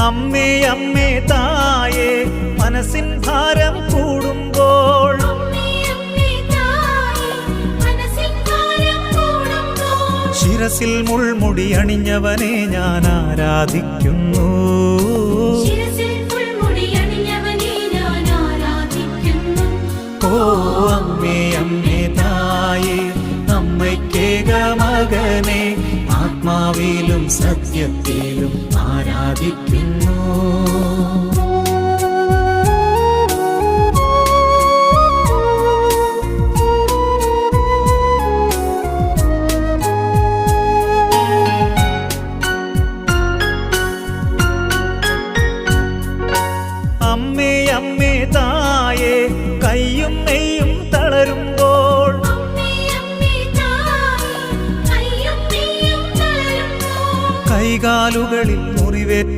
അമ്മേ അമ്മേ തായേ മനസ്സിൻ ഭാരം കൂടുമ്പോൾ ശിരസിൽ മുൾമുടി അണിഞ്ഞവനെ ഞാൻ ആരാധിക്കുന്നു. ഓ അമ്മേ അമ്മേ തായേ അമ്മയ്ക്കേക മകനെ ആത്മാവിലും സത്യത്തിലും ആരാധിക്കുന്നു. അമ്മേ അമ്മേ തായേ കയ്യും നെയ്യും തളരുമ്പോൾ കൈകാലുകളിൽ